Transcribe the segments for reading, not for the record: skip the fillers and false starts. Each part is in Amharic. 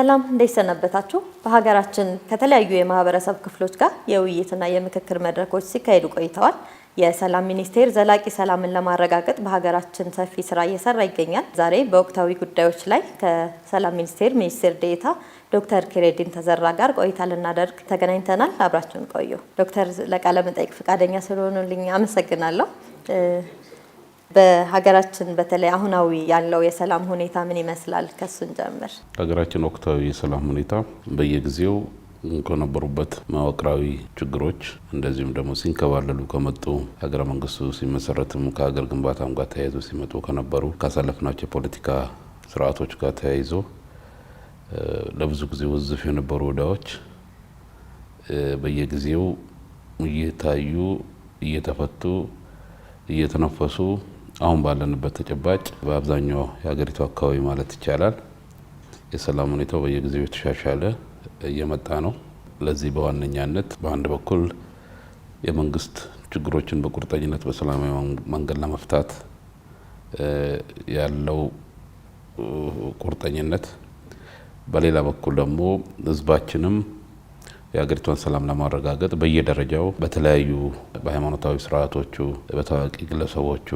ሰላም እንዴት ሰነበታችሁ? በሀገራችን ከተለያዩ የማህበረሰብ ክፍሎች ጋር የውይይትና የምክክር መድረኮች ሲካሄዱ ቆይተዋል። የሰላም ሚኒስቴር ዘላቂ ሰላምን ለማረጋገጥ በሀገራችን ሰፊ ስራ እየሰራ ይገኛል። ዛሬ በወቅታዊ ጉዳዮች ላይ ከሰላም ሚኒስቴር ዴኤታ ዶክተር ኬሬዲን ተዘራ ጋር ቆይታ ልናደርግ ተገናኝተናል። አብራችሁን ቆዩ። ዶክተር ለቃለ መጠይቅ ፈቃደኛ ስለሆኑልኝ አመሰግናለሁ። በሀገራችን በተለይ አሁናዊ ያለው የሰላም ሁኔታ ምን ይመስላል? ከሱን ጀምር። ሀገራችን ወቅታዊ የሰላም ሁኔታ በየጊዜው ከነበሩበት መዋቅራዊ ችግሮች እንደዚሁም ደግሞ ሲንከባለሉ ከመጡ ሀገረ መንግስቱ ሲመሰረትም ከሀገር ግንባታም ጋር ተያይዞ ሲመጡ ከነበሩ ካሳለፍናቸው የፖለቲካ ስርዓቶች ጋር ተያይዞ ለብዙ ጊዜ ውዝፍ የነበሩ ወዳዎች በየጊዜው እየታዩ እየተፈቱ እየተነፈሱ አሁን ባለንበት ተጨባጭ በአብዛኛው የሀገሪቱ አካባቢ ማለት ይቻላል የሰላም ሁኔታው በየጊዜው የተሻሻለ እየመጣ ነው። ለዚህ በዋነኛነት በአንድ በኩል የመንግስት ችግሮችን በቁርጠኝነት በሰላማዊ መንገድ ለመፍታት ያለው ቁርጠኝነት፣ በሌላ በኩል ደግሞ ህዝባችንም የሀገሪቷን ሰላም ለማረጋገጥ በየደረጃው በተለያዩ በሃይማኖታዊ ስርዓቶቹ በታዋቂ ግለሰቦቹ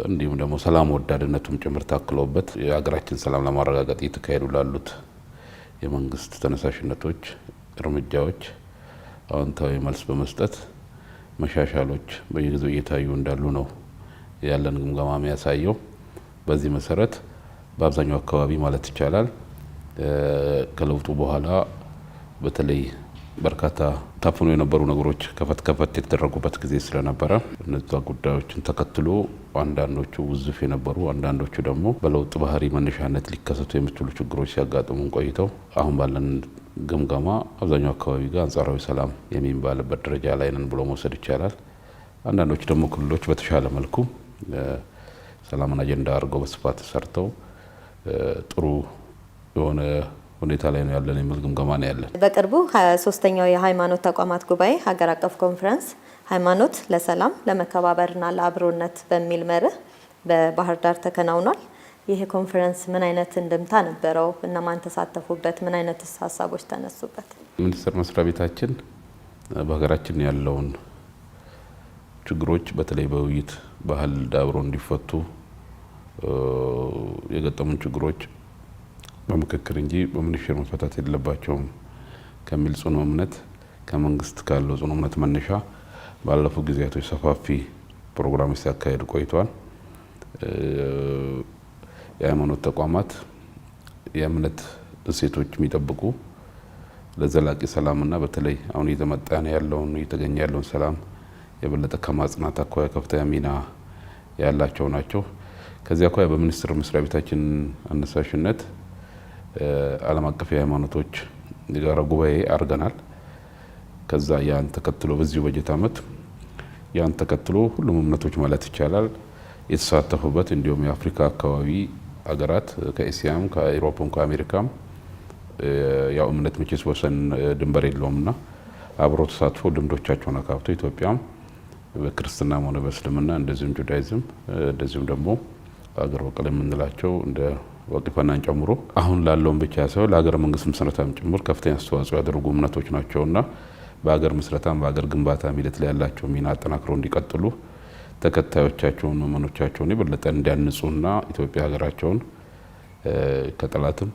እንዲሁም ደግሞ ሰላም ወዳድነቱም ጭምር ታክሎበት የሀገራችን ሰላም ለማረጋገጥ እየተካሄዱ ላሉት የመንግስት ተነሳሽነቶች፣ እርምጃዎች አዎንታዊ መልስ በመስጠት መሻሻሎች በየጊዜው እየታዩ እንዳሉ ነው ያለን ግምገማ የሚያሳየው። በዚህ መሰረት በአብዛኛው አካባቢ ማለት ይቻላል ከለውጡ በኋላ በተለይ በርካታ ታፍኖ የነበሩ ነገሮች ከፈት የተደረጉበት ጊዜ ስለነበረ እነዛ ጉዳዮችን ተከትሎ አንዳንዶቹ ውዝፍ የነበሩ አንዳንዶቹ ደግሞ በለውጥ ባህሪ መነሻነት ሊከሰቱ የሚችሉ ችግሮች ሲያጋጥሙን ቆይተው አሁን ባለን ግምገማ አብዛኛው አካባቢ ጋር አንጻራዊ ሰላም የሚባልበት ደረጃ ላይ ነን ብሎ መውሰድ ይቻላል። አንዳንዶቹ ደግሞ ክልሎች በተሻለ መልኩ ሰላምን አጀንዳ አድርገው በስፋት ሰርተው ጥሩ የሆነ ሁኔታ ላይ ነው ያለን የሚል ግምገማ ነው ያለን። በቅርቡ 23ኛው የሃይማኖት ተቋማት ጉባኤ ሀገር አቀፍ ኮንፈረንስ ሃይማኖት ለሰላም ለመከባበርና ለአብሮነት በሚል መርህ በባህር ዳር ተከናውኗል። ይህ ኮንፈረንስ ምን አይነት እንድምታ ነበረው? እነማን ተሳተፉበት? ምን አይነት ሀሳቦች ተነሱበት? ሚኒስቴር መስሪያ ቤታችን በሀገራችን ያለውን ችግሮች በተለይ በውይይት ባህል ዳብሮ እንዲፈቱ የገጠሙን ችግሮች በምክክር እንጂ በሚኒስቴር መፈታት የለባቸውም ከሚል ጽኑ እምነት ከመንግስት ካለው ጽኑ እምነት መነሻ ባለፉት ጊዜያቶች ሰፋፊ ፕሮግራሞች ሲያካሂዱ ቆይቷል። የሃይማኖት ተቋማት የእምነት እሴቶች የሚጠብቁ ለዘላቂ ሰላምና በተለይ አሁን እየተገኘ ያለውን ሰላም የበለጠ ከማጽናት አኳያ ከፍተኛ ሚና ያላቸው ናቸው። ከዚያ አኳያ በሚኒስቴር መስሪያ ቤታችን አነሳሽነት ዓለም አቀፍ የሃይማኖቶች የጋራ ጉባኤ አድርገናል። ከዛ ያን ተከትሎ በዚሁ በጀት ዓመት ያን ተከትሎ ሁሉም እምነቶች ማለት ይቻላል የተሳተፉበት እንዲሁም የአፍሪካ አካባቢ ሀገራት ከኤሲያም ከአውሮፓም ከአሜሪካም ያው እምነት መቼስ ወሰን ድንበር የለውምና አብሮ ተሳትፎ ልምዶቻቸውን አካብተው ኢትዮጵያም በክርስትናም ሆነ በእስልምና እንደዚሁም ጁዳይዝም እንደዚሁም ደግሞ አገር በቀል የምንላቸው እንደ ወቅፈናን ጨምሮ አሁን ላለውን ብቻ ሳይሆን ለሀገር መንግስት ምስረታም ጭምር ከፍተኛ አስተዋጽኦ ያደረጉ እምነቶች ናቸውና በሀገር ምስረታም በሀገር ግንባታ ሂደት ላይ ያላቸው ሚና አጠናክረው እንዲቀጥሉ ተከታዮቻቸውን መመኖቻቸውን የበለጠ እንዲያንጹና ኢትዮጵያ ሀገራቸውን ከጠላትም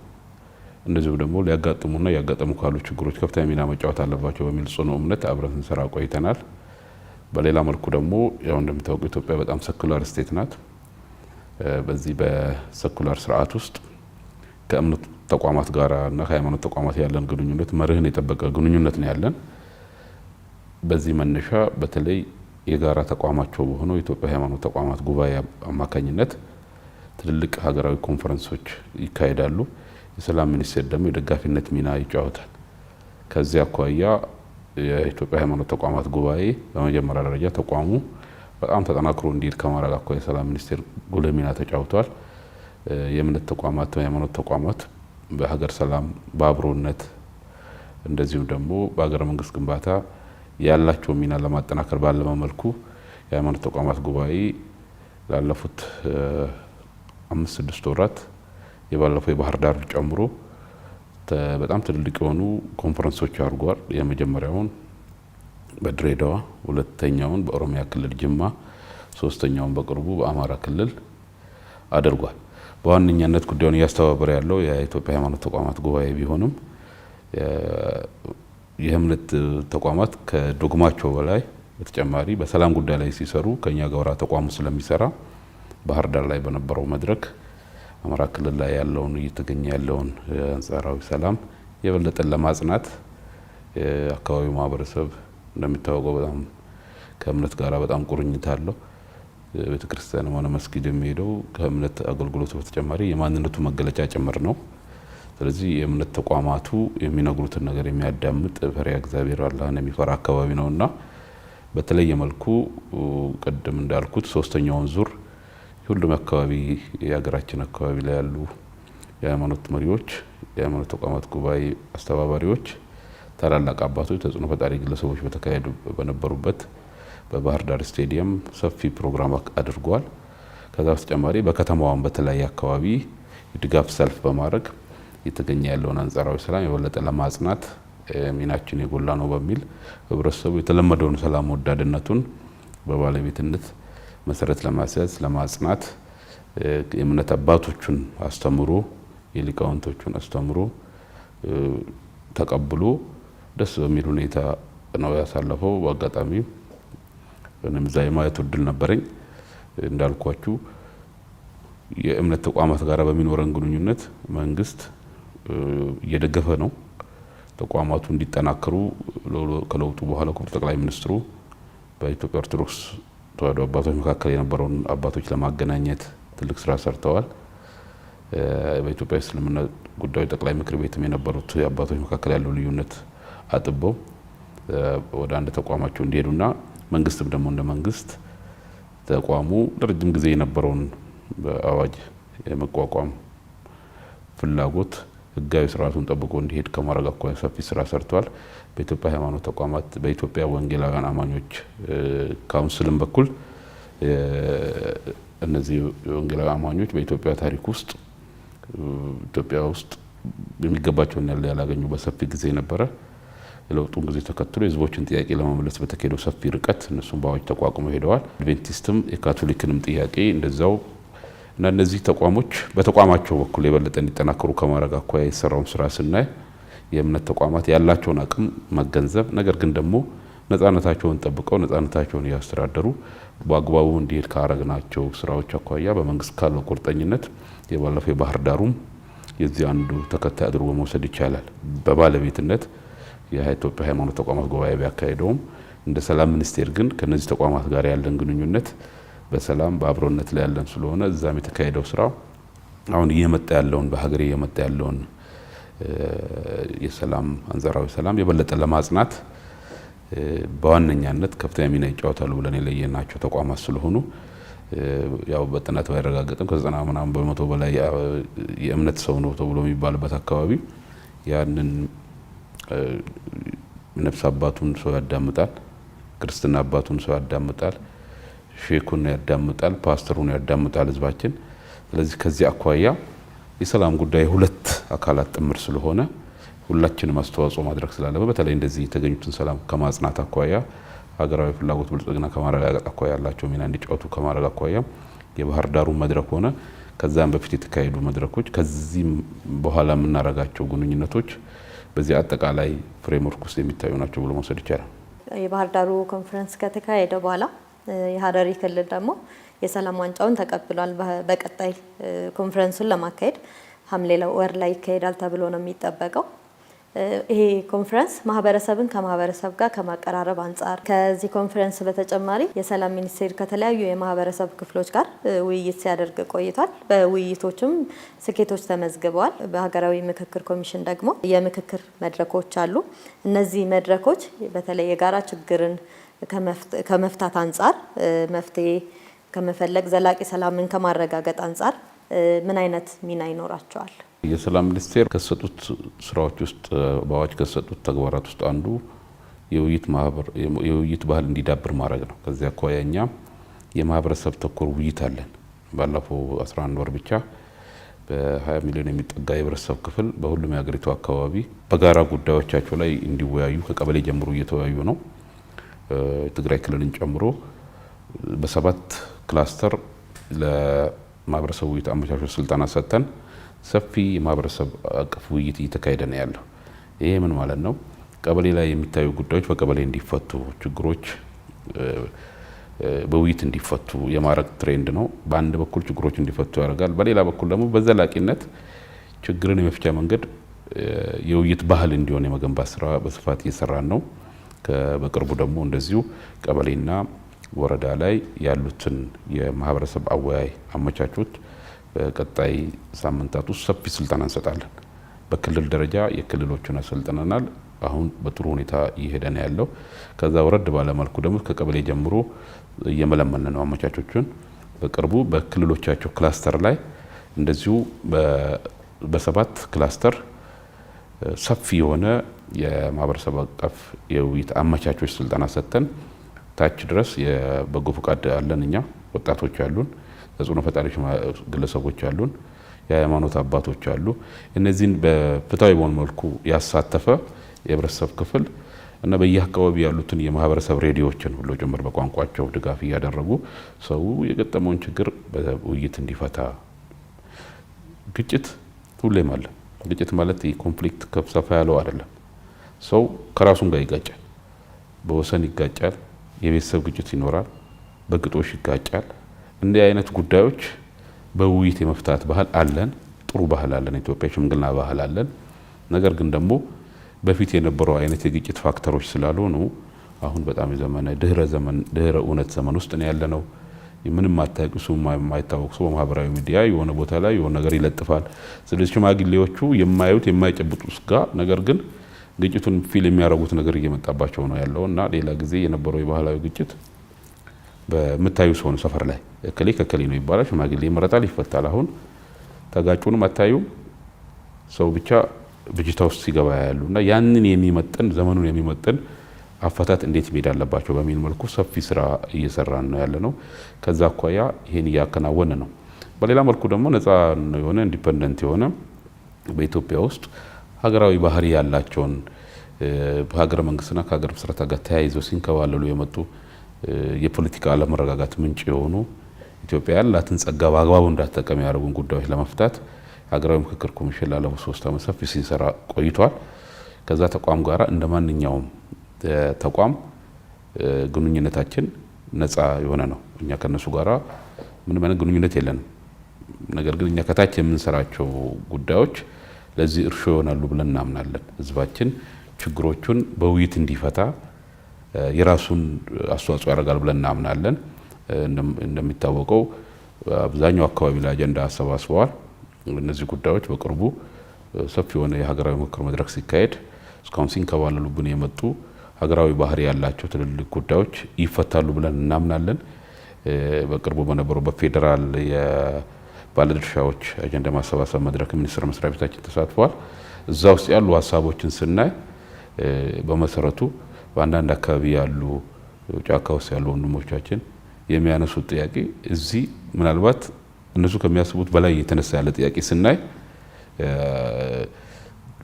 እንደዚሁም ደግሞ ሊያጋጥሙና ያጋጠሙ ካሉ ችግሮች ከፍተኛ ሚና መጫወት አለባቸው በሚል ጽኑ እምነት አብረን ስንሰራ ቆይተናል። በሌላ መልኩ ደግሞ ያው እንደምታውቁ ኢትዮጵያ በጣም ሰኩላር ስቴት ናት። በዚህ በሰኩላር ስርዓት ውስጥ ከእምነት ተቋማት ጋር እና ከሃይማኖት ተቋማት ያለን ግንኙነት መርህን የጠበቀ ግንኙነት ነው ያለን። በዚህ መነሻ በተለይ የጋራ ተቋማቸው በሆነው የኢትዮጵያ ሃይማኖት ተቋማት ጉባኤ አማካኝነት ትልልቅ ሀገራዊ ኮንፈረንሶች ይካሄዳሉ። የሰላም ሚኒስቴር ደግሞ የደጋፊነት ሚና ይጫወታል። ከዚያ አኳያ የኢትዮጵያ ሃይማኖት ተቋማት ጉባኤ በመጀመሪያ ደረጃ ተቋሙ በጣም ተጠናክሮ እንዲሄድ ከማድረግ አኳያ የሰላም ሚኒስቴር ጉልህ ሚና ተጫውቷል። የእምነት ተቋማት የሃይማኖት ተቋማት በሀገር ሰላም በአብሮነት እንደዚሁም ደግሞ በሀገረ መንግስት ግንባታ ያላቸው ሚና ለማጠናከር ባለመ መልኩ የሃይማኖት ተቋማት ጉባኤ ላለፉት 5-6 ወራት የባለፈው የባህር ዳር ጨምሮ በጣም ትልልቅ የሆኑ ኮንፈረንሶች አድርጓል። የመጀመሪያውን በድሬዳዋ፣ ሁለተኛውን በኦሮሚያ ክልል ጅማ፣ ሶስተኛውን በቅርቡ በአማራ ክልል አድርጓል። በዋነኛነት ጉዳዩን እያስተባበረ ያለው የኢትዮጵያ ሃይማኖት ተቋማት ጉባኤ ቢሆንም የእምነት ተቋማት ከዶግማቸው በላይ በተጨማሪ በሰላም ጉዳይ ላይ ሲሰሩ ከኛ ጋር ተቋሙ ስለሚሰራ ባህር ዳር ላይ በነበረው መድረክ አማራ ክልል ላይ ያለውን እየተገኘ ያለውን አንጻራዊ ሰላም የበለጠ ለማጽናት አካባቢው ማህበረሰብ እንደሚታወቀው በጣም ከእምነት ጋር በጣም ቁርኝት አለው። ቤተክርስቲያንም ሆነ መስጊድ የሚሄደው ከእምነት አገልግሎቱ በተጨማሪ የማንነቱ መገለጫ ጭምር ነው። ስለዚህ የእምነት ተቋማቱ የሚነግሩትን ነገር የሚያዳምጥ ፈሪሃ እግዚአብሔር አላህን የሚፈራ አካባቢ ነውና በተለየ መልኩ ቀደም እንዳልኩት ሶስተኛውን ዙር ሁሉም አካባቢ የሀገራችን አካባቢ ላይ ያሉ የሃይማኖት መሪዎች፣ የሃይማኖት ተቋማት ጉባኤ አስተባባሪዎች፣ ታላላቅ አባቶች፣ ተጽዕኖ ፈጣሪ ግለሰቦች በነበሩበት በባህር ዳር ስቴዲየም ሰፊ ፕሮግራም አድርጓል። ከዛ በተጨማሪ በከተማዋም በተለያየ አካባቢ የድጋፍ ሰልፍ በማድረግ የተገኘ ያለውን አንጻራዊ ሰላም የበለጠ ለማጽናት ሚናችን የጎላ ነው በሚል ህብረተሰቡ የተለመደውን ሰላም ወዳድነቱን በባለቤትነት መሰረት ለማስያዝ ለማጽናት የእምነት አባቶቹን አስተምሮ የሊቃውንቶቹን አስተምሮ ተቀብሎ ደስ በሚል ሁኔታ ነው ያሳለፈው። በአጋጣሚ እኔም እዛ የማየት እድል ነበረኝ። እንዳልኳችሁ የእምነት ተቋማት ጋር በሚኖረን ግንኙነት መንግስት እየደገፈ ነው። ተቋማቱ እንዲጠናከሩ ከለውጡ በኋላ ክቡር ጠቅላይ ሚኒስትሩ በኢትዮጵያ ኦርቶዶክስ ተዋሕዶ አባቶች መካከል የነበረውን አባቶች ለማገናኘት ትልቅ ስራ ሰርተዋል። በኢትዮጵያ እስልምና ጉዳዮች ጠቅላይ ምክር ቤትም የነበሩት አባቶች መካከል ያለው ልዩነት አጥበው ወደ አንድ ተቋማቸው እንዲሄዱና መንግስትም ደግሞ እንደ መንግስት ተቋሙ ለረጅም ጊዜ የነበረውን በአዋጅ የመቋቋም ፍላጎት ህጋዊ ስርዓቱን ጠብቆ እንዲሄድ ከማድረግ አኳያ ሰፊ ስራ ሰርቷል። በኢትዮጵያ ሃይማኖት ተቋማት በኢትዮጵያ ወንጌላውያን አማኞች ካውንስልም በኩል እነዚህ ወንጌላውያን አማኞች በኢትዮጵያ ታሪክ ውስጥ ኢትዮጵያ ውስጥ የሚገባቸውን ያላገኙ በሰፊ ጊዜ ነበረ። የለውጡን ጊዜ ተከትሎ የህዝቦችን ጥያቄ ለመመለስ በተካሄደው ሰፊ ርቀት እነሱም በአዋጅ ተቋቁመው ሄደዋል። አድቬንቲስትም የካቶሊክንም ጥያቄ እንደዛው እና እነዚህ ተቋሞች በተቋማቸው በኩል የበለጠ እንዲጠናከሩ ከማድረግ አኳያ የሰራውን ስራ ስናይ የእምነት ተቋማት ያላቸውን አቅም መገንዘብ፣ ነገር ግን ደግሞ ነጻነታቸውን ጠብቀው ነጻነታቸውን እያስተዳደሩ በአግባቡ እንዲሄድ ካረግናቸው ስራዎች አኳያ በመንግስት ካለው ቁርጠኝነት የባለፈው የባህር ዳሩም የዚህ አንዱ ተከታይ አድርጎ መውሰድ ይቻላል። በባለቤትነት የኢትዮጵያ ሃይማኖት ተቋማት ጉባኤ ቢያካሄደውም እንደ ሰላም ሚኒስቴር ግን ከነዚህ ተቋማት ጋር ያለን ግንኙነት በሰላም በአብሮነት ላይ ያለን ስለሆነ እዛም የተካሄደው ስራ አሁን እየመጣ ያለውን በሀገሬ እየመጣ ያለውን የሰላም አንጻራዊ ሰላም የበለጠ ለማጽናት በዋነኛነት ከፍተኛ ሚና ይጫወታሉ ብለን የለየናቸው ተቋማት ስለሆኑ ያው በጥናት ባይረጋገጥም ከ90 ምናምን በመቶ በላይ የእምነት ሰው ነው ተብሎ የሚባልበት አካባቢ ያንን ነፍስ አባቱን ሰው ያዳምጣል፣ ክርስትና አባቱን ሰው ያዳምጣል፣ ሼኩን ያዳምጣል፣ ፓስተሩን ያዳምጣል ህዝባችን። ስለዚህ ከዚህ አኳያ የሰላም ጉዳይ ሁለት አካላት ጥምር ስለሆነ ሁላችንም አስተዋጽኦ ማድረግ ስላለበት በተለይ እንደዚህ የተገኙትን ሰላም ከማጽናት አኳያ ሀገራዊ ፍላጎት ብልጽግና ከማረጋገጥ አኳያ ያላቸው ሚና እንዲጫወቱ ከማድረግ አኳያ የባህር ዳሩ መድረክ ሆነ ከዛም በፊት የተካሄዱ መድረኮች ከዚህም በኋላ የምናረጋቸው ግንኙነቶች በዚህ አጠቃላይ ፍሬምወርክ ውስጥ የሚታዩ ናቸው ብሎ መውሰድ ይቻላል። የባህር ዳሩ ኮንፈረንስ ከተካሄደ በኋላ የሀረሪ ክልል ደግሞ የሰላም ዋንጫውን ተቀብሏል። በቀጣይ ኮንፈረንሱን ለማካሄድ ሐምሌ ወር ላይ ይካሄዳል ተብሎ ነው የሚጠበቀው። ይሄ ኮንፈረንስ ማህበረሰብን ከማህበረሰብ ጋር ከማቀራረብ አንጻር ከዚህ ኮንፈረንስ በተጨማሪ የሰላም ሚኒስቴር ከተለያዩ የማህበረሰብ ክፍሎች ጋር ውይይት ሲያደርግ ቆይቷል። በውይይቶችም ስኬቶች ተመዝግበዋል። በሀገራዊ ምክክር ኮሚሽን ደግሞ የምክክር መድረኮች አሉ። እነዚህ መድረኮች በተለይ የጋራ ችግርን ከመፍታት አንጻር መፍትሄ ከመፈለግ ዘላቂ ሰላምን ከማረጋገጥ አንጻር ምን አይነት ሚና ይኖራቸዋል? የሰላም ሚኒስቴር ከሰጡት ስራዎች ውስጥ በአዋጅ ከሰጡት ተግባራት ውስጥ አንዱ የውይይት ባህል እንዲዳብር ማድረግ ነው። ከዚያ አኳያ እኛ የማህበረሰብ ተኮር ውይይት አለን። ባለፈው 11 ወር ብቻ በ20 ሚሊዮን የሚጠጋ የህብረተሰብ ክፍል በሁሉም የሀገሪቱ አካባቢ በጋራ ጉዳዮቻቸው ላይ እንዲወያዩ ከቀበሌ ጀምሮ እየተወያዩ ነው። የትግራይ ክልልን ጨምሮ በ7 ክላስተር ለማህበረሰብ ውይይት አመቻቾች ስልጠና ሰጥተን ሰፊ የማህበረሰብ አቀፍ ውይይት እየተካሄደ ነው ያለው። ይሄ ምን ማለት ነው? ቀበሌ ላይ የሚታዩ ጉዳዮች በቀበሌ እንዲፈቱ፣ ችግሮች በውይይት እንዲፈቱ የማድረግ ትሬንድ ነው። በአንድ በኩል ችግሮች እንዲፈቱ ያደርጋል። በሌላ በኩል ደግሞ በዘላቂነት ችግርን የመፍቻ መንገድ የውይይት ባህል እንዲሆን የመገንባት ስራ በስፋት እየሰራን ነው። በቅርቡ ደግሞ እንደዚሁ ቀበሌና ወረዳ ላይ ያሉትን የማህበረሰብ አወያይ አመቻቾች በቀጣይ ሳምንታት ውስጥ ሰፊ ስልጠና እንሰጣለን። በክልል ደረጃ የክልሎችን አሰልጥነናል። አሁን በጥሩ ሁኔታ እየሄደ ነው ያለው። ከዛ ወረድ ባለ መልኩ ደግሞ ከቀበሌ ጀምሮ እየመለመን ነው አመቻቾቹን። በቅርቡ በክልሎቻቸው ክላስተር ላይ እንደዚሁ በ7 ክላስተር ሰፊ የሆነ የማህበረሰብ አቀፍ የውይይት አመቻቾች ስልጠና ሰጥተን ታች ድረስ የበጎ ፈቃድ አለን፣ እኛ ወጣቶች አሉን፣ ተጽዕኖ ፈጣሪ ግለሰቦች አሉን፣ የሃይማኖት አባቶች አሉ። እነዚህን በፍትሃዊ በሆነ መልኩ ያሳተፈ የህብረተሰብ ክፍል እና በየአካባቢ ያሉትን የማህበረሰብ ሬዲዮችን ሁሉ ጭምር በቋንቋቸው ድጋፍ እያደረጉ ሰው የገጠመውን ችግር በውይይት እንዲፈታ። ግጭት ሁሌም አለ። ግጭት ማለት የኮንፍሊክት ከሰፋ ያለው አይደለም። ሰው ከራሱም ጋር ይጋጫል፣ በወሰን ይጋጫል፣ የቤተሰብ ግጭት ይኖራል፣ በግጦሽ ይጋጫል። እንዲህ አይነት ጉዳዮች በውይይት የመፍታት ባህል አለን። ጥሩ ባህል አለን። ኢትዮጵያ ሽምግልና ባህል አለን። ነገር ግን ደግሞ በፊት የነበረው አይነት የግጭት ፋክተሮች ስላልሆኑ አሁን በጣም የዘመነ ድህረ እውነት ዘመን ውስጥ ነው ያለነው። ምንም ማታውቁ ሰው የማይታወቅ ሰው በማህበራዊ ሚዲያ የሆነ ቦታ ላይ የሆነ ነገር ይለጥፋል። ስለዚህ ሽማግሌዎቹ የማያዩት የማይጨብጡት ጋር ነገር ግን ግጭቱን ፊል የሚያደርጉት ነገር እየመጣባቸው ነው ያለው እና ሌላ ጊዜ የነበረው የባህላዊ ግጭት በምታዩ ሰው ነው ሰፈር ላይ እከሌ ከከሌ ነው ይባላል፣ ሽማግሌ ይመረጣል፣ ይፈታል። አሁን ተጋጩንም አታዩም፣ ሰው ብቻ ብጅታ ውስጥ ሲገባ ያሉ እና ያንን የሚመጥን ዘመኑን የሚመጥን አፈታት እንዴት መሄድ አለባቸው በሚል መልኩ ሰፊ ስራ እየሰራን ነው ያለ ነው። ከዛ አኳያ ይሄን እያከናወነ ነው። በሌላ መልኩ ደግሞ ነፃ የሆነ ኢንዲፔንደንት የሆነ በኢትዮጵያ ውስጥ ሀገራዊ ባህሪ ያላቸውን በሀገረ መንግስትና ከሀገር ምስረታ ጋር ተያይዘው ሲንከባለሉ የመጡ የፖለቲካ አለመረጋጋት ምንጭ የሆኑ ኢትዮጵያ ያላትን ጸጋ በአግባቡ እንዳትጠቀም ያደረጉን ጉዳዮች ለመፍታት ሀገራዊ ምክክር ኮሚሽን ላለፉት 3 ዓመት ሰፊ ሲሰራ ቆይቷል። ከዛ ተቋም ጋራ እንደ ማንኛውም ተቋም ግንኙነታችን ነፃ የሆነ ነው። እኛ ከነሱ ጋራ ምንም አይነት ግንኙነት የለንም። ነገር ግን እኛ ከታች የምንሰራቸው ጉዳዮች ለዚህ እርሾ ይሆናሉ ብለን እናምናለን። ህዝባችን ችግሮቹን በውይይት እንዲፈታ የራሱን አስተዋጽኦ ያደርጋል ብለን እናምናለን። እንደሚታወቀው አብዛኛው አካባቢ ላይ አጀንዳ አሰባስበዋል። እነዚህ ጉዳዮች በቅርቡ ሰፊ የሆነ የሀገራዊ ምክክር መድረክ ሲካሄድ እስካሁን ሲንከባለሉብን የመጡ ሀገራዊ ባህሪ ያላቸው ትልልቅ ጉዳዮች ይፈታሉ ብለን እናምናለን። በቅርቡ በነበረው በፌዴራል የባለድርሻዎች አጀንዳ ማሰባሰብ መድረክ ሚኒስቴር መስሪያ ቤታችን ተሳትፏል። እዛ ውስጥ ያሉ ሀሳቦችን ስናይ በመሰረቱ በአንዳንድ አካባቢ ያሉ ጫካ ውስጥ ያሉ ወንድሞቻችን የሚያነሱት ጥያቄ እዚህ ምናልባት እነሱ ከሚያስቡት በላይ የተነሳ ያለ ጥያቄ ስናይ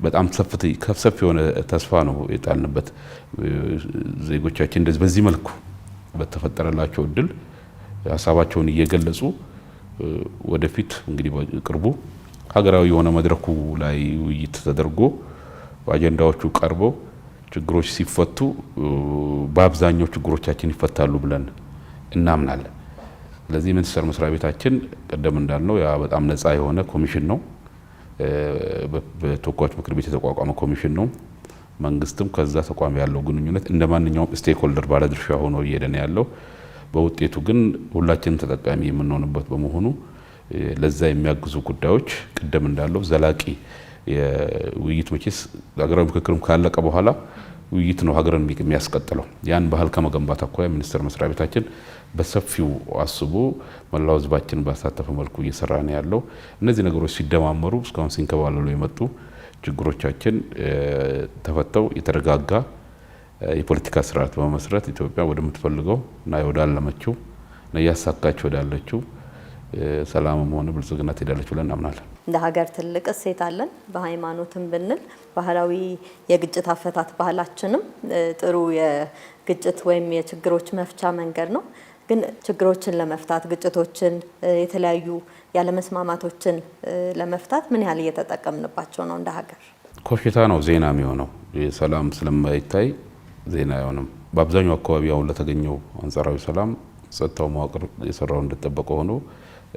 በጣም ሰፊ የሆነ ተስፋ ነው የጣልንበት። ዜጎቻችን እንደዚህ በዚህ መልኩ በተፈጠረላቸው እድል ሀሳባቸውን እየገለጹ ወደፊት እንግዲህ በቅርቡ ሀገራዊ የሆነ መድረኩ ላይ ውይይት ተደርጎ አጀንዳዎቹ ቀርበው ችግሮች ሲፈቱ በአብዛኛው ችግሮቻችን ይፈታሉ ብለን እናምናለን። ስለዚህ ሚኒስቴር መስሪያ ቤታችን ቀደም እንዳልነው ያ በጣም ነፃ የሆነ ኮሚሽን ነው። በተወካዮች ምክር ቤት የተቋቋመ ኮሚሽን ነው። መንግስትም ከዛ ተቋም ያለው ግንኙነት እንደ ማንኛውም ስቴክሆልደር ባለድርሻ ሆኖ እየሄደ ነው ያለው። በውጤቱ ግን ሁላችንም ተጠቃሚ የምንሆንበት በመሆኑ ለዛ የሚያግዙ ጉዳዮች ቀደም እንዳለው ዘላቂ የውይይት መቼስ ሀገራዊ ምክክርም ካለቀ በኋላ ውይይት ነው ሀገርን የሚያስቀጥለው። ያን ባህል ከመገንባት አኳያ ሚኒስቴር መስሪያ ቤታችን በሰፊው አስቦ መላው ህዝባችን ባሳተፈ መልኩ እየሰራ ነው ያለው። እነዚህ ነገሮች ሲደማመሩ እስካሁን ሲንከባለሉ የመጡ ችግሮቻችን ተፈተው የተረጋጋ የፖለቲካ ስርዓት በመመስረት ኢትዮጵያ ወደምትፈልገው እና ወዳለመችው እና እያሳካች ወዳለችው ሰላምም ሆነ ብልጽግና ትሄዳለች ብለን እናምናለን። እንደ ሀገር ትልቅ እሴት አለን። በሃይማኖትም ብንል ባህላዊ የግጭት አፈታት ባህላችንም ጥሩ የግጭት ወይም የችግሮች መፍቻ መንገድ ነው። ግን ችግሮችን ለመፍታት ግጭቶችን፣ የተለያዩ ያለመስማማቶችን ለመፍታት ምን ያህል እየተጠቀምንባቸው ነው እንደ ሀገር? ኮሽታ ነው ዜና የሚሆነው። ሰላም ስለማይታይ ዜና አይሆንም። በአብዛኛው አካባቢ አሁን ለተገኘው አንጻራዊ ሰላም ጸጥታው መዋቅር የሰራው እንደተጠበቀ ሆኖ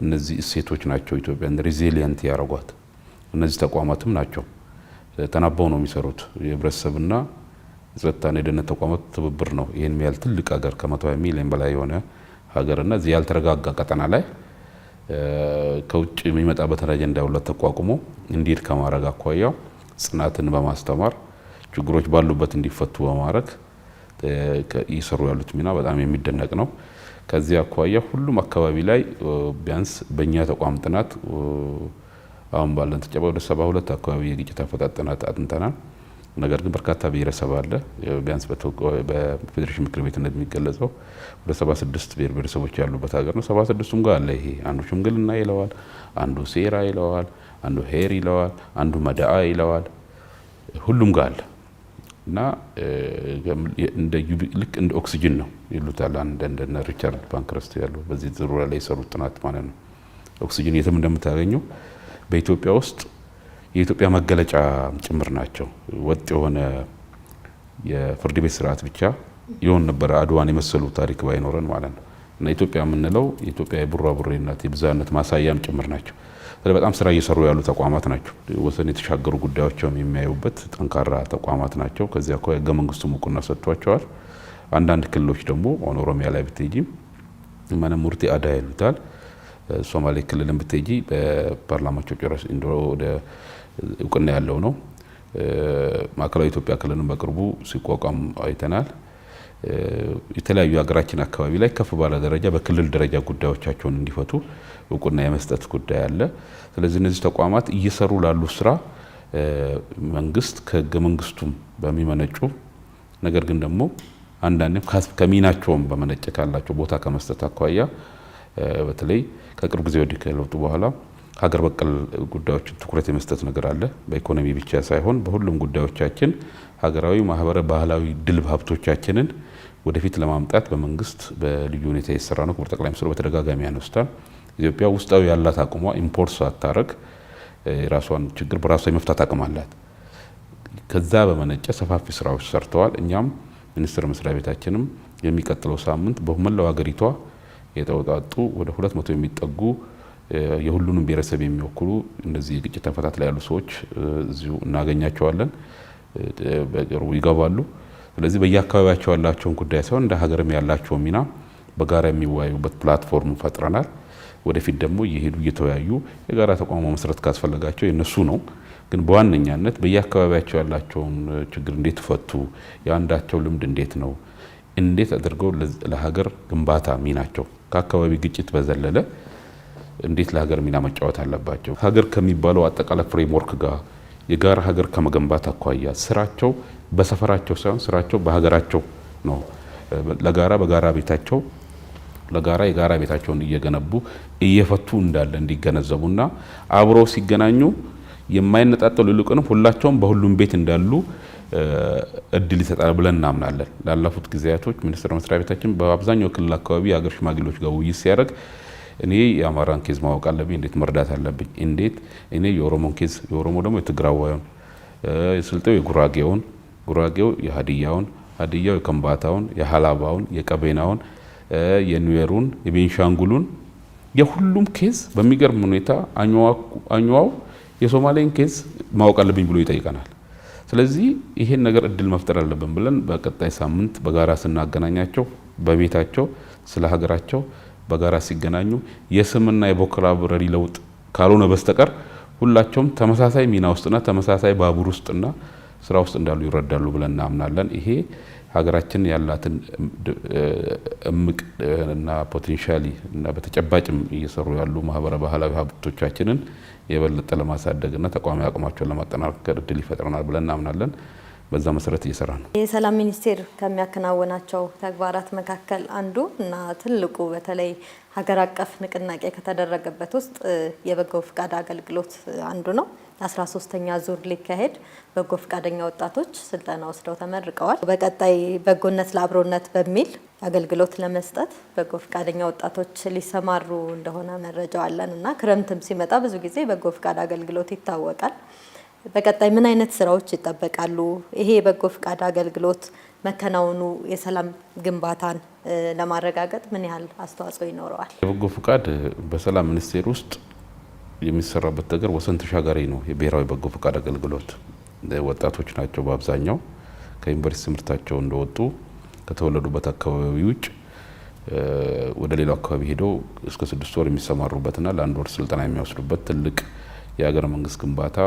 እነዚህ እሴቶች ናቸው ኢትዮጵያን ሪዚሊየንት ያደረጓት። እነዚህ ተቋማትም ናቸው ተናበው ነው የሚሰሩት። የህብረተሰብና የጸጥታና የደህንነት ተቋማት ትብብር ነው ይህን ያህል ትልቅ ሀገር ከ120 ሚሊዮን በላይ የሆነ ሀገርና እዚህ ያልተረጋጋ ቀጠና ላይ ከውጭ የሚመጣበትን አጀንዳ ሁሉ ተቋቁሞ እንዲሄድ ከማድረግ አኳያ ጽናትን በማስተማር ችግሮች ባሉበት እንዲፈቱ በማድረግ እየሰሩ ያሉት ሚና በጣም የሚደነቅ ነው። ከዚህ አኳያ ሁሉም አካባቢ ላይ ቢያንስ በእኛ ተቋም ጥናት አሁን ባለን ተጨባጭ ወደ 72 አካባቢ የግጭት አፈታት ጥናት አጥንተናል። ነገር ግን በርካታ ብሔረሰብ አለ። ቢያንስ በፌዴሬሽን ምክር ቤት እንደሚገለጸው ወደ 76 ብሔር ብሔረሰቦች ያሉበት ሀገር ነው። 76ቱም ጋር አለ ይሄ። አንዱ ሽምግልና ይለዋል፣ አንዱ ሴራ ይለዋል፣ አንዱ ሄር ይለዋል፣ አንዱ መዳአ ይለዋል። ሁሉም ጋር አለ እና ልክ እንደ ኦክሲጅን ነው ይሉታል እንደ ሪቻርድ ባንክረስት ያሉ በዚህ ዙሪያ ላይ የሰሩት ጥናት ማለት ነው። ኦክሲጅን የትም እንደምታገኘው በኢትዮጵያ ውስጥ የኢትዮጵያ መገለጫ ጭምር ናቸው። ወጥ የሆነ የፍርድ ቤት ስርዓት ብቻ ይሆን ነበር አድዋን የመሰሉ ታሪክ ባይኖረን ማለት ነው። እና ኢትዮጵያ የምንለው የኢትዮጵያ የቡራቡሬነት የብዝሃነት ማሳያም ጭምር ናቸው። ስለዚህ በጣም ስራ እየሰሩ ያሉ ተቋማት ናቸው። ወሰን የተሻገሩ ጉዳዮችም የሚያዩበት ጠንካራ ተቋማት ናቸው። ከዚያ እኮ ህገ መንግስቱ እውቅና ሰጥቷቸዋል። አንዳንድ ክልሎች ደግሞ ኦሮሚያ ላይ ብትሄጂ ሙርቲ አዳ ይሉታል። ሶማሌ ክልልን ብትሄጂ በፓርላማቸው ጨረስ ወደ እውቅና ያለው ነው። ማዕከላዊ ኢትዮጵያ ክልልን በቅርቡ ሲቋቋም አይተናል። የተለያዩ ሀገራችን አካባቢ ላይ ከፍ ባለ ደረጃ በክልል ደረጃ ጉዳዮቻቸውን እንዲፈቱ እውቅና የመስጠት ጉዳይ አለ። ስለዚህ እነዚህ ተቋማት እየሰሩ ላሉ ስራ መንግስት ከህገ መንግስቱም በሚመነጩ ነገር ግን ደግሞ አንዳንዴም ከሚናቸውም በመነጨ ካላቸው ቦታ ከመስጠት አኳያ በተለይ ከቅርብ ጊዜ ወዲህ ከለውጡ በኋላ ሀገር በቀል ጉዳዮችን ትኩረት የመስጠት ነገር አለ። በኢኮኖሚ ብቻ ሳይሆን በሁሉም ጉዳዮቻችን ሀገራዊ፣ ማህበራዊ፣ ባህላዊ ድል ሀብቶቻችንን ወደፊት ለማምጣት በመንግስት በልዩ ሁኔታ የተሰራ ነው። ክቡር ጠቅላይ ሚኒስትሩ በተደጋጋሚ ያነሱታል። ኢትዮጵያ ውስጣዊ ያላት አቅሟ ኢምፖርት ሳታረግ የራሷን ችግር በራሷ የመፍታት አቅም አላት። ከዛ በመነጨ ሰፋፊ ስራዎች ሰርተዋል። እኛም ሚኒስቴር መስሪያ ቤታችንም የሚቀጥለው ሳምንት በመላው ሀገሪቷ የተወጣጡ ወደ 200 የሚጠጉ የሁሉንም ብሔረሰብ የሚወክሉ እንደዚህ የግጭት አፈታት ላይ ያሉ ሰዎች እዚሁ እናገኛቸዋለን። በቅርቡ ይገባሉ። ስለዚህ በየአካባቢያቸው ያላቸውን ጉዳይ ሳይሆን እንደ ሀገርም ያላቸው ሚና በጋራ የሚወያዩበት ፕላትፎርም ፈጥረናል። ወደፊት ደግሞ እየሄዱ እየተወያዩ የጋራ ተቋም መስረት ካስፈለጋቸው የነሱ ነው። ግን በዋነኛነት በየአካባቢያቸው ያላቸውን ችግር እንዴት ፈቱ፣ የአንዳቸው ልምድ እንዴት ነው፣ እንዴት አድርገው ለሀገር ግንባታ ሚናቸው ከአካባቢ ግጭት በዘለለ እንዴት ለሀገር ሚና መጫወት አለባቸው። ሀገር ከሚባለው አጠቃላይ ፍሬምወርክ ጋር የጋራ ሀገር ከመገንባት አኳያ ስራቸው በሰፈራቸው ሳይሆን ስራቸው በሀገራቸው ነው። ለጋራ በጋራ ቤታቸው ለጋራ የጋራ ቤታቸውን እየገነቡ እየፈቱ እንዳለ እንዲገነዘቡና አብረው ሲገናኙ የማይነጣጠሉ ይልቁንም ሁላቸውም በሁሉም ቤት እንዳሉ እድል ይሰጣል ብለን እናምናለን። ላለፉት ጊዜያቶች ሚኒስቴር መስሪያ ቤታችን በአብዛኛው ክልል አካባቢ የሀገር ሽማግሌዎች ጋር ውይይት ሲያደርግ እኔ የአማራን ኬዝ ማወቅ አለብኝ፣ እንዴት መርዳት አለብኝ፣ እንዴት እኔ የኦሮሞን ኬዝ የኦሮሞ ደግሞ የትግራዋዩን፣ የስልጤው የጉራጌውን፣ ጉራጌው የሀዲያውን፣ ሀዲያው የከምባታውን፣ የሀላባውን፣ የቀቤናውን፣ የኑዌሩን፣ የቤንሻንጉሉን የሁሉም ኬዝ በሚገርም ሁኔታ አኝዋው የሶማሌን ኬዝ ማወቅ አለብኝ ብሎ ይጠይቀናል። ስለዚህ ይሄን ነገር እድል መፍጠር አለብን ብለን በቀጣይ ሳምንት በጋራ ስናገናኛቸው በቤታቸው ስለ ሀገራቸው በጋራ ሲገናኙ የስምና የቮካብራሪ ለውጥ ካልሆነ በስተቀር ሁላቸውም ተመሳሳይ ሚና ውስጥና ተመሳሳይ ባቡር ውስጥና ስራ ውስጥ እንዳሉ ይረዳሉ ብለን እናምናለን። ይሄ ሀገራችን ያላትን እምቅ እና ፖቴንሻሊ እና በተጨባጭም እየሰሩ ያሉ ማህበራዊ ባህላዊ ሀብቶቻችንን የበለጠ ለማሳደግና ተቋማዊ አቅማቸውን ለማጠናከር እድል ይፈጥረናል ብለን እናምናለን። በዛ መሰረት እየሰራ ነው። የሰላም ሚኒስቴር ከሚያከናውናቸው ተግባራት መካከል አንዱ እና ትልቁ በተለይ ሀገር አቀፍ ንቅናቄ ከተደረገበት ውስጥ የበጎ ፍቃድ አገልግሎት አንዱ ነው። 13ኛ ዙር ሊካሄድ በጎ ፍቃደኛ ወጣቶች ስልጠና ወስደው ተመርቀዋል። በቀጣይ በጎነት ለአብሮነት በሚል አገልግሎት ለመስጠት በጎ ፍቃደኛ ወጣቶች ሊሰማሩ እንደሆነ መረጃው አለን እና ክረምትም ሲመጣ ብዙ ጊዜ በጎ ፍቃድ አገልግሎት ይታወቃል። በቀጣይ ምን አይነት ስራዎች ይጠበቃሉ? ይሄ የበጎ ፍቃድ አገልግሎት መከናወኑ የሰላም ግንባታን ለማረጋገጥ ምን ያህል አስተዋጽኦ ይኖረዋል? የበጎ ፍቃድ በሰላም ሚኒስቴር ውስጥ የሚሰራበት ነገር ወሰን ተሻጋሪ ነው። የብሔራዊ በጎ ፍቃድ አገልግሎት ወጣቶች ናቸው በአብዛኛው ከዩኒቨርሲቲ ትምህርታቸው እንደወጡ ከተወለዱበት አካባቢ ውጭ ወደ ሌላው አካባቢ ሄደው እስከ 6 ወር የሚሰማሩበትና ለ1 ወር ስልጠና የሚወስዱበት ትልቅ የሀገረ መንግስት ግንባታ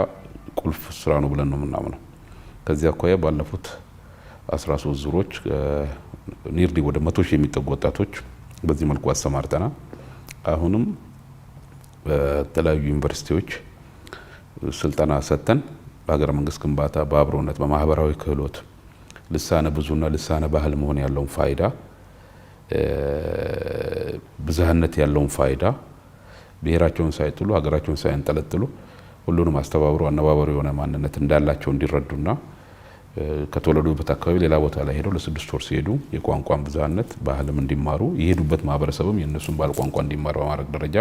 ቁልፍ ስራ ነው ብለን ነው የምናምነው። ከዚህ አኳያ ባለፉት 13 ዙሮች ኒርሊ ወደ 100 ሺህ የሚጠጉ ወጣቶች በዚህ መልኩ አሰማርተናል። አሁንም በተለያዩ ዩኒቨርሲቲዎች ስልጠና ሰጥተን በሀገረ መንግስት ግንባታ፣ በአብሮነት፣ በማህበራዊ ክህሎት ልሳነ ብዙና ልሳነ ባህል መሆን ያለውን ፋይዳ፣ ብዝሃነት ያለውን ፋይዳ ብሔራቸውን ሳይጥሉ ሀገራቸውን ሳይንጠለጥሉ ሁሉንም አስተባብሮ አነባበሩ የሆነ ማንነት እንዳላቸው እንዲረዱና ከተወለዱበት አካባቢ ሌላ ቦታ ላይ ሄደው ለ6 ወር ሲሄዱ የቋንቋን ብዝሃነት ባህልም እንዲማሩ የሄዱበት ማህበረሰብም የእነሱን ባህል ቋንቋ እንዲማር በማድረግ ደረጃ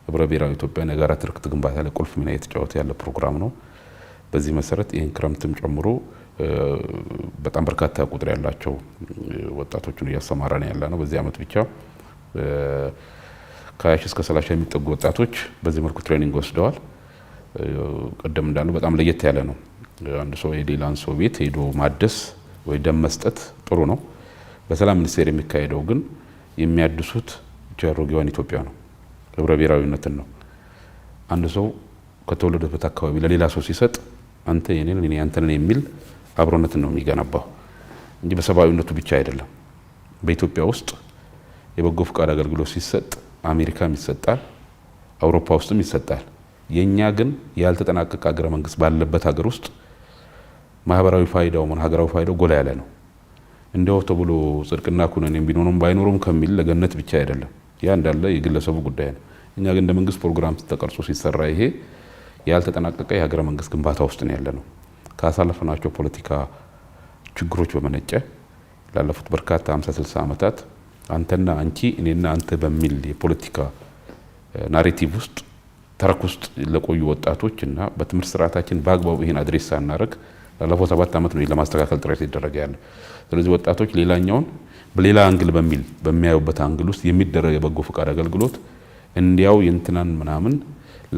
ህብረ ብሔራዊ ኢትዮጵያን የጋራ ትርክት ግንባታ ላይ ቁልፍ ሚና የተጫወተ ያለ ፕሮግራም ነው። በዚህ መሰረት ይህን ክረምትም ጨምሮ በጣም በርካታ ቁጥር ያላቸው ወጣቶችን እያሰማራን ያለ ነው። በዚህ አመት ብቻ ከ20 እስከ 30 የሚጠጉ ወጣቶች በዚህ መልኩ ትሬኒንግ ወስደዋል። ቀደም እንዳሉ በጣም ለየት ያለ ነው። አንድ ሰው የሌላን ሰው ቤት ሄዶ ማደስ ወይ ደም መስጠት ጥሩ ነው። በሰላም ሚኒስቴር የሚካሄደው ግን የሚያድሱት ጀሮጊዋን ኢትዮጵያ ነው፣ ህብረ ብሔራዊነትን ነው። አንድ ሰው ከተወለደበት አካባቢ ለሌላ ሰው ሲሰጥ አንተ የኔን እኔ አንተ ነን የሚል አብሮነትን ነው የሚገነባው እንጂ በሰብአዊነቱ ብቻ አይደለም። በኢትዮጵያ ውስጥ የበጎ ፍቃድ አገልግሎት ሲሰጥ አሜሪካም ይሰጣል፣ አውሮፓ ውስጥም ይሰጣል። የኛ ግን ያልተጠናቀቀ ሀገረ መንግስት ባለበት ሀገር ውስጥ ማህበራዊ ፋይዳው ሀገራዊ ፋይዳው ጎላ ያለ ነው። እንደው ተብሎ ጽድቅና ኩነኔ ቢኖርም ባይኖርም ከሚል ለገነት ብቻ አይደለም። ያ እንዳለ የግለሰቡ ጉዳይ ነው። እኛ ግን እንደ መንግስት ፕሮግራም ተቀርጾ ሲሰራ ይሄ ያልተጠናቀቀ የሀገረ መንግስት ግንባታ ውስጥ ነው ያለ ነው። ካሳለፍናቸው ፖለቲካ ችግሮች በመነጨ ላለፉት በርካታ 50-60 ዓመታት አንተና አንቺ እኔና አንተ በሚል የፖለቲካ ናሬቲቭ ውስጥ ተረክ ውስጥ ለቆዩ ወጣቶች እና በትምህርት ስርዓታችን በአግባቡ ይሄን አድሬስ ሳናደርግ ላለፈው 7 ዓመት ነው ለማስተካከል ጥረት ይደረግ ያለ። ስለዚህ ወጣቶች ሌላኛውን በሌላ አንግል በሚል በሚያዩበት አንግል ውስጥ የሚደረግ የበጎ ፍቃድ አገልግሎት እንዲያው የእንትናን ምናምን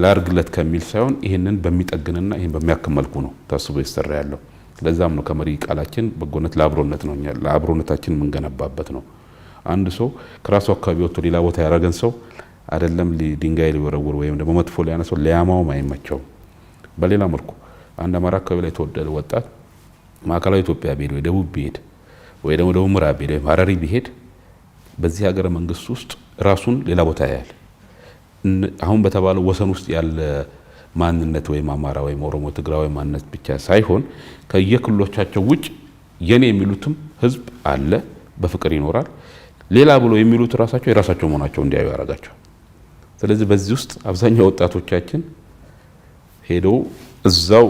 ላርግለት ከሚል ሳይሆን ይሄንን በሚጠግንና ይሄን በሚያክም መልኩ ነው ታስቦ ይሰራ ያለው። ለዛም ነው ከመሪ ቃላችን በጎነት ለአብሮነት ነው። እኛ ለአብሮነታችን የምንገነባበት ነው። አንድ ሰው ከራሱ አካባቢ ወጥቶ ሌላ ቦታ ያረገን ሰው አይደለም ድንጋይ ሊወረውር ወይም ደግሞ መጥፎ ሊያነሳው ሊያማውም አይመቸውም። በሌላ መልኩ አንድ አማራ አካባቢ ላይ ተወደደ ወጣት ማዕከላዊ ኢትዮጵያ ቢሄድ ወይ ደቡብ ቢሄድ ወይ ደግሞ ደቡብ ምዕራብ ቢሄድ ሀረሪ ቢሄድ በዚህ ሀገረ መንግስት ውስጥ ራሱን ሌላ ቦታ ያያል። አሁን በተባለው ወሰን ውስጥ ያለ ማንነት ወይም አማራ ወይም ኦሮሞ፣ ትግራዊ ማንነት ብቻ ሳይሆን ከየክልሎቻቸው ውጭ የኔ የሚሉትም ህዝብ አለ፣ በፍቅር ይኖራል። ሌላ ብሎ የሚሉት ራሳቸው የራሳቸው መሆናቸው እንዲያዩ ያደርጋቸዋል። ስለዚህ በዚህ ውስጥ አብዛኛው ወጣቶቻችን ሄደው እዛው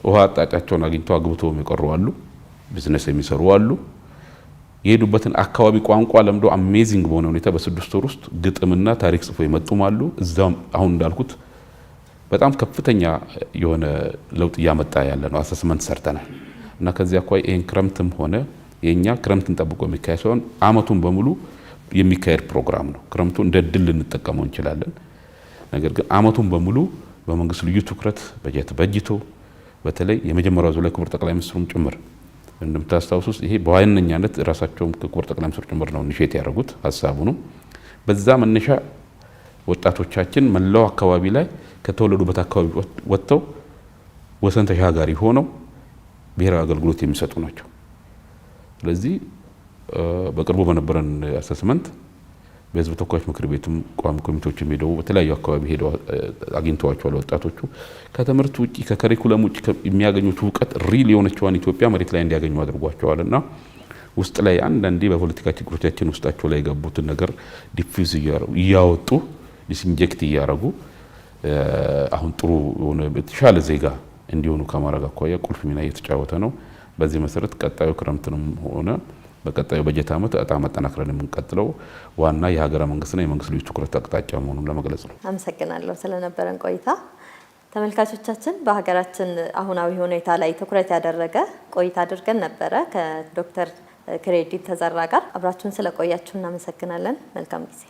ውሃ አጣጫቸውን አግኝተው አግብተው የሚቀሩ አሉ፣ ቢዝነስ የሚሰሩ አሉ። የሄዱበትን አካባቢ ቋንቋ ለምዶ አሜዚንግ በሆነ ሁኔታ በ6 ወር ውስጥ ግጥምና ታሪክ ጽፎ የመጡም አሉ። እዛም አሁን እንዳልኩት በጣም ከፍተኛ የሆነ ለውጥ እያመጣ ያለ ነው። አሰስመንት ሰርተናል እና ከዚህ አኳያ ይሄን ክረምትም ሆነ የኛ ክረምትን ጠብቆ የሚካሄድ ሳይሆን አመቱን በሙሉ የሚካሄድ ፕሮግራም ነው። ክረምቱ እንደ ድል ልንጠቀመው እንችላለን። ነገር ግን አመቱን በሙሉ በመንግስት ልዩ ትኩረት በጀት በጅቶ በተለይ የመጀመሪያው ዙር ላይ ክቡር ጠቅላይ ሚኒስትሩም ጭምር እንደምታስታውሱት ይሄ በዋነኛነት ራሳቸውም ክቡር ጠቅላይ ሚኒስትሩ ጭምር ነው ኢኒሼት ያደረጉት ሀሳቡ ነው። በዛ መነሻ ወጣቶቻችን መላው አካባቢ ላይ ከተወለዱበት አካባቢ ወጥተው ወሰን ተሻጋሪ ሆነው ብሔራዊ አገልግሎት የሚሰጡ ናቸው። ስለዚህ በቅርቡ በነበረን አሰስመንት በህዝብ ተወካዮች ምክር ቤትም ቋሚ ኮሚቴዎችም ሄደው በተለያዩ አካባቢ ሄደው አግኝተዋቸዋል። ወጣቶቹ ከትምህርት ውጪ ከከሪኩለም ውጪ የሚያገኙት ዕውቀት ሪል የሆነችዋን ኢትዮጵያ መሬት ላይ እንዲያገኙ አድርጓቸዋልና ውስጥ ላይ አንዳንዴ በፖለቲካ ችግሮቻችን ውስጣቸው ላይ የገቡትን ነገር ዲፊውዝ እያወጡ ዲስኢንጀክት እያረጉ አሁን ጥሩ ሆነ በተሻለ ዜጋ እንዲሆኑ ከማድረግ አኳያ ቁልፍ ሚና እየተጫወተ ነው። በዚህ መሰረት ቀጣዩ ክረምትንም ሆነ በቀጣዩ በጀት ዓመት በጣም አጠናክረን የምንቀጥለው ዋና የሀገረ መንግስትና የመንግስት ልዩ ትኩረት አቅጣጫ መሆኑን ለመግለጽ ነው። አመሰግናለሁ ስለነበረን ቆይታ። ተመልካቾቻችን በሀገራችን አሁናዊ ሁኔታ ላይ ትኩረት ያደረገ ቆይታ አድርገን ነበረ ከዶክተር ክሬዲት ተዘራ ጋር። አብራችሁን ስለቆያችሁ እናመሰግናለን። መልካም ጊዜ